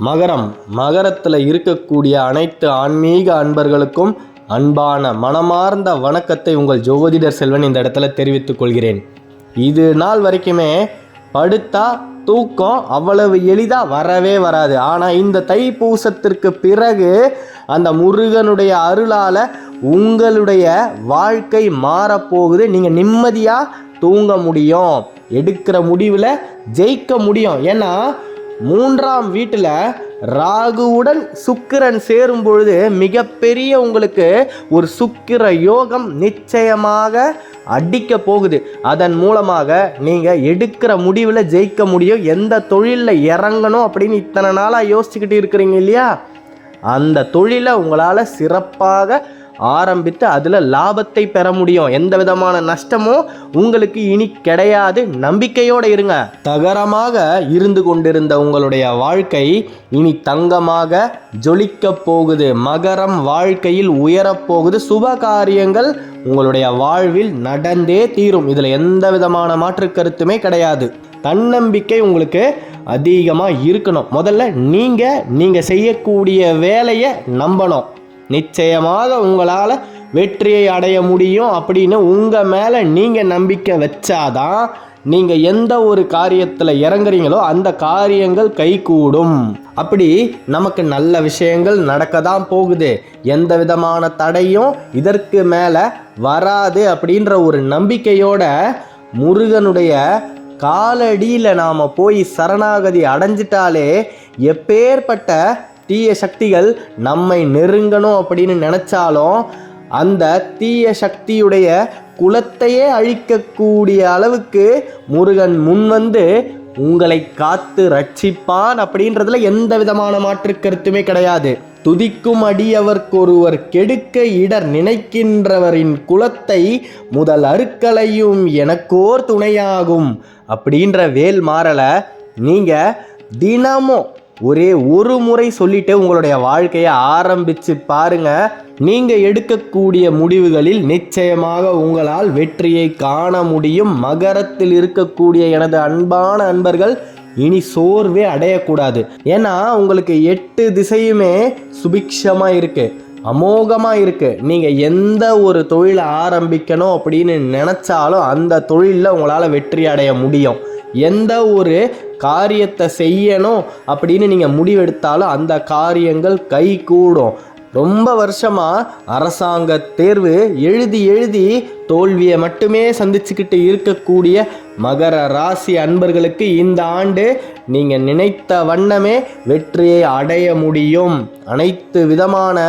மகரத்தில் இருக்கக்கூடிய அனைத்து ஆன்மீக அன்பர்களுக்கும் அன்பான மனமார்ந்த வணக்கத்தை உங்கள் ஜோதிடர் செல்வன் இந்த இடத்துல தெரிவித்துக் கொள்கிறேன். இது நாள் வரைக்குமே படுத்தா தூக்கம் அவ்வளவு எளிதாக வரவே வராது. ஆனால் இந்த தைப்பூசத்திற்கு பிறகு அந்த முருகனுடைய அருளால் உங்களுடைய வாழ்க்கை மாறப்போகுது. நீங்கள் நிம்மதியாக தூங்க முடியும், எடுக்கிற முடிவில் ஜெயிக்க முடியும். ஏன்னா 3ஆம் வீட்டில் ராகுவுடன் சுக்கிரன் சேரும் பொழுது மிகப்பெரிய உங்களுக்கு ஒரு சுக்கிர யோகம் நிச்சயமாக அடிக்க போகுது. அதன் மூலமாக நீங்கள் எடுக்கிற முடிவில் ஜெயிக்க முடியும். எந்த தொழிலில் இறங்கணும் அப்படின்னு இத்தனை நாளாக யோசிச்சுக்கிட்டு இருக்கிறீங்க இல்லையா, அந்த தொழிலை உங்களால் சிறப்பாக ஆரம்பித்து அதில் லாபத்தை பெற முடியும். எந்த விதமான நஷ்டமும் உங்களுக்கு இனி கிடையாது. நம்பிக்கையோடு இருங்க. தகரமாக இருந்து கொண்டிருந்த உங்களுடைய வாழ்க்கை இனி தங்கமாக ஜொலிக்க போகுது. மகரம் வாழ்க்கையில் உயரப்போகுது. சுப காரியங்கள் உங்களுடைய வாழ்வில் நடந்தே தீரும். இதில் எந்த விதமான மாற்று கருத்துமே கிடையாது. தன்னம்பிக்கை உங்களுக்கு அதிகமாக இருக்கணும். முதல்ல நீங்கள் செய்யக்கூடிய வேலையை நம்பணும். நிச்சயமாக உங்களால் வெற்றியை அடைய முடியும் அப்படின்னு உங்கள் மேலே நீங்கள் நம்பிக்கை வச்சாதான் நீங்கள் எந்த ஒரு காரியத்தில் இறங்குறீங்களோ அந்த காரியங்கள் கைகூடும். அப்படி நமக்கு நல்ல விஷயங்கள் நடக்க தான் போகுது. எந்த விதமான தடையும் இதற்கு மேலே வராது அப்படின்ற ஒரு நம்பிக்கையோட முருகனுடைய காலடியில் நாம் போய் சரணாகதி அடைஞ்சிட்டாலே எப்பேற்பட்ட தீய சக்திகள் நம்மை நெருங்கணும் அப்படின்னு நினச்சாலும் அந்த தீய சக்தியுடைய குலத்தையே அழிக்கக்கூடிய அளவுக்கு முருகன் முன்வந்து உங்களை காத்து ரட்சிப்பான் அப்படின்றதுல எந்த விதமான மாற்று கருத்துமே கிடையாது. துதிக்கும் அடியவர்க்கொருவர் கெடுக்க இடர் நினைக்கின்றவரின் குலத்தை முதல் அருக்களையும் எனக்கோர் துணையாகும் அப்படின்ற வேல் மாறலை நீங்கள் தினமும் ஒரு முறை சொல்லிட்டு உங்களுடைய வாழ்க்கையை ஆரம்பித்து பாருங்க. நீங்கள் எடுக்கக்கூடிய முடிவுகளில் நிச்சயமாக உங்களால் வெற்றியை காண முடியும். மகரத்தில் இருக்கக்கூடிய எனது அன்பான அன்பர்கள் இனி சோர்வே அடையக்கூடாது. ஏன்னா உங்களுக்கு 8 திசையுமே சுபிக்ஷமாக இருக்குது, அமோகமாக இருக்குது. நீங்கள் எந்த ஒரு தொழிலை ஆரம்பிக்கணும் அப்படின்னு நினச்சாலும் அந்த தொழிலில் உங்களால் வெற்றி அடைய முடியும். எந்த ஒரு காரியத்தை செய்யணும் அப்படின்னு நீங்கள் முடிவெடுத்தாலும் அந்த காரியங்கள் கை கூடும். ரொம்ப வருஷமாக அரசாங்க தேர்வு எழுதி தோல்வியை மட்டுமே சந்திச்சுக்கிட்டு இருக்கக்கூடிய மகர ராசி அன்பர்களுக்கு இந்த ஆண்டு நீங்கள் நினைத்த வண்ணமே வெற்றியை அடைய முடியும். அனைத்து விதமான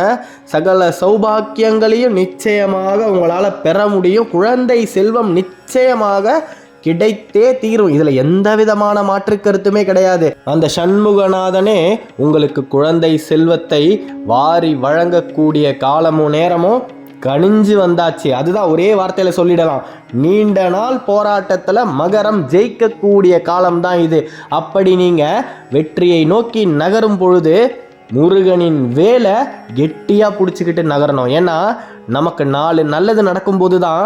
சகல சௌபாக்கியங்களையும் நிச்சயமாக உங்களால் பெற முடியும். குழந்தை செல்வம் நிச்சயமாக கிடைத்தே தீரும். இதில் எந்த விதமான மாற்று கருத்துமே கிடையாது. அந்த சண்முகநாதனே உங்களுக்கு குழந்தை செல்வத்தை வாரி வழங்கக்கூடிய காலமும் நேரமும் கணிஞ்சு வந்தாச்சு. அதுதான் ஒரே வார்த்தையில் சொல்லிடலாம். நீண்ட நாள் போராட்டத்தில் மகரம் ஜெயிக்கக்கூடிய காலம்தான் இது. அப்படி நீங்கள் வெற்றியை நோக்கி நகரும் பொழுது முருகனின் வேலை கெட்டியாக பிடிச்சிக்கிட்டு நகரணும். ஏன்னா நமக்கு 4 நல்லது நடக்கும்போது தான்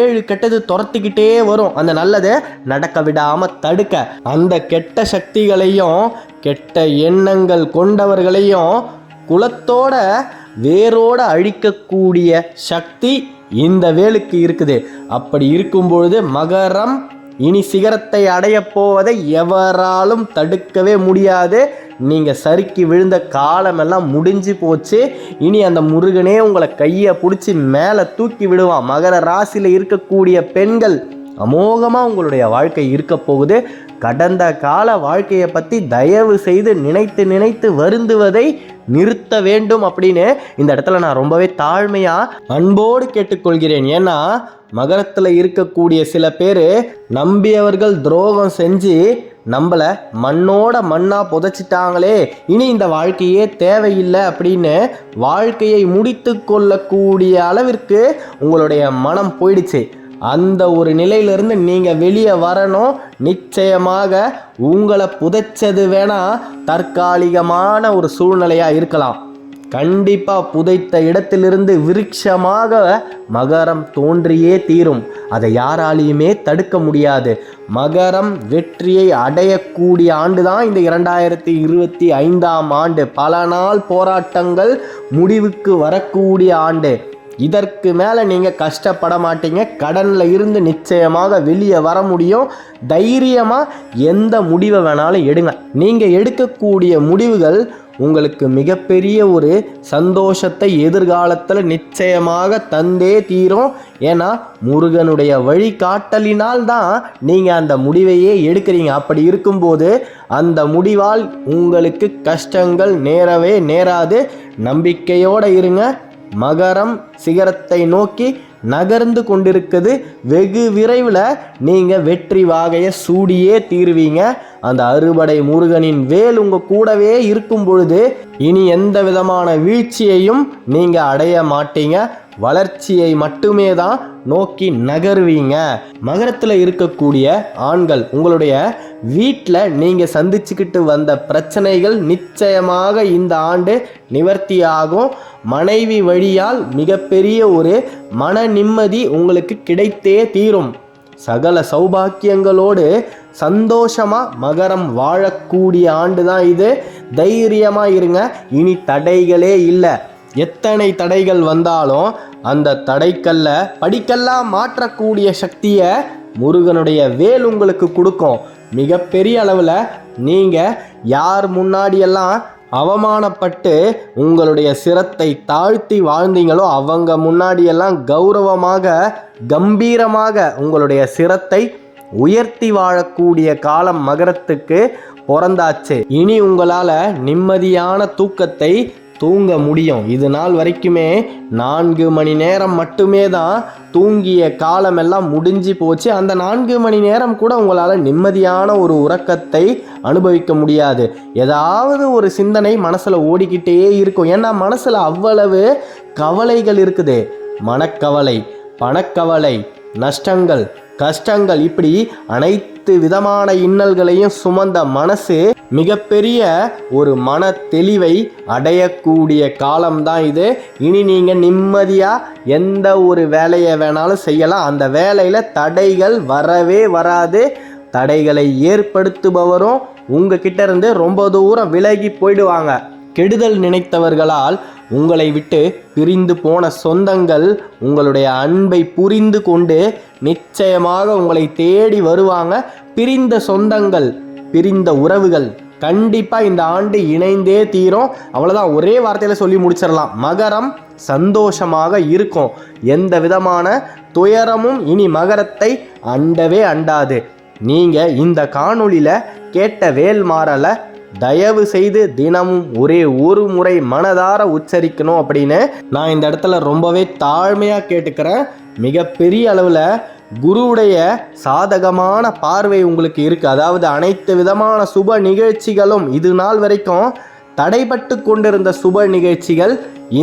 7 கெட்டது துரத்திக்கிட்டே வரும். அந்த நல்லதை நடக்க விடாமல் தடுக்க அந்த கெட்ட சக்திகளையும் கெட்ட எண்ணங்கள் கொண்டவர்களையும் குலத்தோட வேரோட அழிக்கக்கூடிய சக்தி இந்த வேலுக்கு இருக்குது. அப்படி இருக்கும் பொழுது மகரம் இனி சிகரத்தை அடைய போவதை எவராலும் தடுக்கவே முடியாது. நீங்கள் சறுக்கி விழுந்த காலமெல்லாம் முடிஞ்சு போச்சு. இனி அந்த முருகனே உங்களை கையை பிடிச்சி மேலே தூக்கி விடுவான். மகர ராசியில் இருக்கக்கூடிய பெண்கள் அமோகமாக உங்களுடைய வாழ்க்கை இருக்க போகுது. கடந்த கால வாழ்க்கையை பற்றி தயவு செய்து நினைத்து வருந்துவதை நிறுத்த வேண்டும் அப்படின்னு இந்த இடத்துல நான் ரொம்பவே தாழ்மையாக அன்போடு கேட்டுக்கொள்கிறேன். ஏன்னா மகரத்தில் இருக்கக்கூடிய சில பேர் நம்பியவர்கள் துரோகம் செஞ்சு நம்மளை மண்ணோட மண்ணாக புதைச்சிட்டாங்களே, இனி இந்த வாழ்க்கையே தேவையில்லை அப்படின்னு வாழ்க்கையை முடித்து கொள்ளக்கூடிய அளவிற்கு உங்களுடைய மனம் போயிடுச்சு. அந்த ஒரு நிலையிலிருந்து நீங்கள் வெளியே வரணும். நிச்சயமாக உங்களை புதைச்சது வேணால் தற்காலிகமான ஒரு சூழ்நிலையாக இருக்கலாம். கண்டிப்பாக புதைத்த இடத்திலிருந்து விருட்சமாக மகரம் தோன்றியே தீரும். அதை யாராலையுமே தடுக்க முடியாது. மகரம் வெற்றியை அடையக்கூடிய ஆண்டு தான் இந்த 2025ஆம் ஆண்டு. பல நாள் போராட்டங்கள் முடிவுக்கு வரக்கூடிய ஆண்டு. இதற்கு மேலே நீங்கள் கஷ்டப்பட மாட்டீங்க. கடனில் இருந்து நிச்சயமாக வெளியே வர முடியும். தைரியமாக எந்த முடிவை வேணாலும் எடுங்க. நீங்கள் எடுக்கக்கூடிய முடிவுகள் உங்களுக்கு மிகப்பெரிய ஒரு சந்தோஷத்தை எதிர்காலத்தில் நிச்சயமாக தந்தே தீரும். ஏன்னா முருகனுடைய வழிகாட்டலினால் தான் நீங்கள் அந்த முடிவையே எடுக்கிறீங்க. அப்படி இருக்கும்போது அந்த முடிவால் உங்களுக்கு கஷ்டங்கள் நேரவே நேராது. நம்பிக்கையோடு இருங்க. மகரம் சிகரத்தை நோக்கி நகர்ந்து கொண்டிருக்குது. வெகு விரைவில் நீங்கள் வெற்றி வாகையை சூடியே தீருவீங்க. அந்த அறுபடை முருகனின் வேல் உங்கள் கூடவே இருக்கும் பொழுது இனி எந்த விதமான வீழ்ச்சியையும் நீங்கள் அடைய மாட்டீங்க. வளர்ச்சியை மட்டுமே தான் நோக்கி நகருவீங்க. மகரத்தில் இருக்கக்கூடிய ஆண்கள், உங்களுடைய வீட்டில் நீங்கள் சந்திச்சுக்கிட்டு வந்த பிரச்சனைகள் நிச்சயமாக இந்த ஆண்டு நிவர்த்தி ஆகும். மனைவி வழியால் மிகப்பெரிய ஒரு மன நிம்மதி உங்களுக்கு கிடைத்தே தீரும். சகல சௌபாக்கியங்களோடு சந்தோஷமாக மகரம் வாழக்கூடிய ஆண்டு தான் இது. தைரியமாக இருங்க. இனி தடைகளே இல்லை. எத்தனை தடைகள் வந்தாலும் அந்த தடைக்கல்ல படிக்கல்லாம் மாற்றக்கூடிய சக்தியை முருகனுடைய வேல் உங்களுக்கு கொடுக்கும். மிகப்பெரிய அளவில் நீங்கள் யார் முன்னாடியெல்லாம் அவமானப்பட்டு உங்களுடைய சிரத்தை தாழ்த்தி வாழ்ந்தீங்களோ அவங்க முன்னாடியெல்லாம் கௌரவமாக கம்பீரமாக உங்களுடைய சிரத்தை உயர்த்தி வாழக்கூடிய காலம் மகரத்துக்கு பிறந்தாச்சு. இனி உங்களால் நிம்மதியான தூக்கத்தை தூங்க முடியும். இது நாள் வரைக்குமே 4 மணி நேரம் மட்டுமே தான் தூங்கிய காலமெல்லாம் முடிஞ்சு போச்சு. அந்த 4 மணி நேரம் கூட உங்களால் நிம்மதியான ஒரு உறக்கத்தை அனுபவிக்க முடியாது. ஏதாவது ஒரு சிந்தனை மனசில் ஓடிக்கிட்டே இருக்கும். ஏன்னா மனசில் அவ்வளவு கவலைகள் இருக்குது. மனக்கவலை, பணக்கவலை, நஷ்டங்கள், கஷ்டங்கள், இப்படி அனைத்து விதமான இன்னல்களையும் சுமந்த மனசு மிகப்பெரிய ஒரு மன தெளிவை அடையக்கூடிய காலம்தான் இது. இனி நீங்கள் நிம்மதியாக எந்த ஒரு வேலையை வேணாலும் செய்யலாம். அந்த வேலையில் தடைகள் வரவே வராது. தடைகளை ஏற்படுத்துபவரும் உங்ககிட்ட இருந்து ரொம்ப தூரம் விலகி போயிடுவாங்க. கெடுதல் நினைத்தவர்களால் உங்களை விட்டு பிரிந்து போன சொந்தங்கள் உங்களுடைய அன்பை புரிந்து கொண்டு நிச்சயமாக உங்களை தேடி வருவாங்க. பிரிந்த சொந்தங்கள், பிரிந்த உறவுகள் கண்டிப்பாக இந்த ஆண்டு இணைந்தே தீரும். அவ்வளோதான், ஒரே வார்த்தையில் சொல்லி முடிச்சிடலாம். மகரம் சந்தோஷமாக இருக்கும். எந்த விதமான துயரமும் இனி மகரத்தை அண்டவே அண்டாது. நீங்கள் இந்த காணொளியில் கேட்ட வேல்மாறலை தயவு செய்து தினமும் ஒரே ஒரு முறை மனதார உச்சரிக்கணும் அப்படின்னு நான் இந்த இடத்துல ரொம்பவே தாழ்மையாக கேட்டுக்கிறேன். மிகப்பெரிய அளவில் குருவுடைய சாதகமான பார்வை உங்களுக்கு இருக்குது. அதாவது அனைத்து விதமான சுப நிகழ்ச்சிகளும், இது நாள் வரைக்கும் தடைபட்டு கொண்டிருந்த சுப நிகழ்ச்சிகள்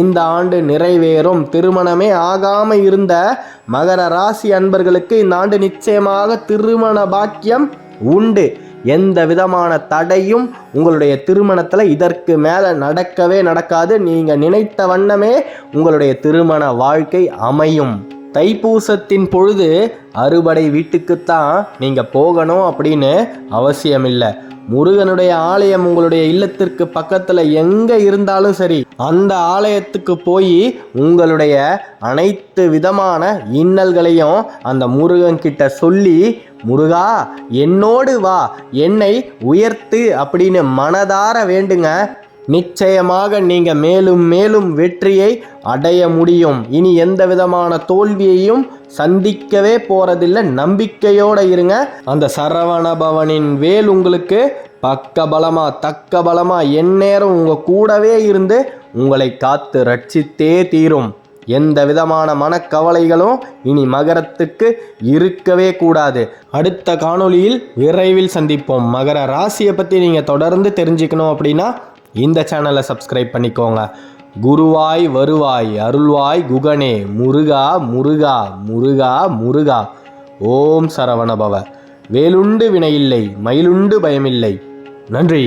இந்த ஆண்டு நிறைவேறும். திருமணமே ஆகாமல் இருந்த மகர ராசி அன்பர்களுக்கு இந்த ஆண்டு நிச்சயமாக திருமண பாக்கியம் உண்டு. எந்த விதமான தடையும் உங்களுடைய திருமணத்தில் இதற்கு மேலே நடக்கவே நடக்காது. நீங்கள் நினைத்த வண்ணமே உங்களுடைய திருமண வாழ்க்கை அமையும். தைப்பூசத்தின் பொழுது அறுபடை வீட்டுக்குத்தான் நீங்கள் போகணும் அப்படின்னு அவசியம் இல்லை. முருகனுடைய ஆலயம் உங்களுடைய இல்லத்திற்கு பக்கத்தில் எங்கே இருந்தாலும் சரி, அந்த ஆலயத்துக்கு போய் உங்களுடைய அனைத்து விதமான இன்னல்களையும் அந்த முருகன் கிட்ட சொல்லி, முருகா என்னோடு வா, என்னை உயர்த்து அப்படின்னு மனதார வேண்டுங்க. நிச்சயமாக நீங்கள் மேலும் மேலும் வெற்றியை அடைய முடியும். இனி எந்த விதமான தோல்வியையும் சந்திக்கவே போறதில்லை. நம்பிக்கையோடு இருங்க. அந்த சரவண பவனின் வேல் உங்களுக்கு பக்க பலமா தக்க பலமா எந்நேரம் உங்கள் கூடவே இருந்து உங்களை காத்து ரட்சித்தே தீரும். எந்த விதமான மனக்கவலைகளும் இனி மகரத்துக்கு இருக்கவே கூடாது. அடுத்த காணொளியில் விரைவில் சந்திப்போம். மகர ராசியை பற்றி நீங்கள் தொடர்ந்து தெரிஞ்சுக்கணும் அப்படின்னா இந்த சேனலை சப்ஸ்கிரைப் பண்ணிக்கோங்க. குருவாய் வருவாய் அருள்வாய் குகனே, முருகா முருகா முருகா முருகா. ஓம் சரவணபவ. வேலுண்டு வினையில்லை, மயிலுண்டு பயமில்லை. நன்றி.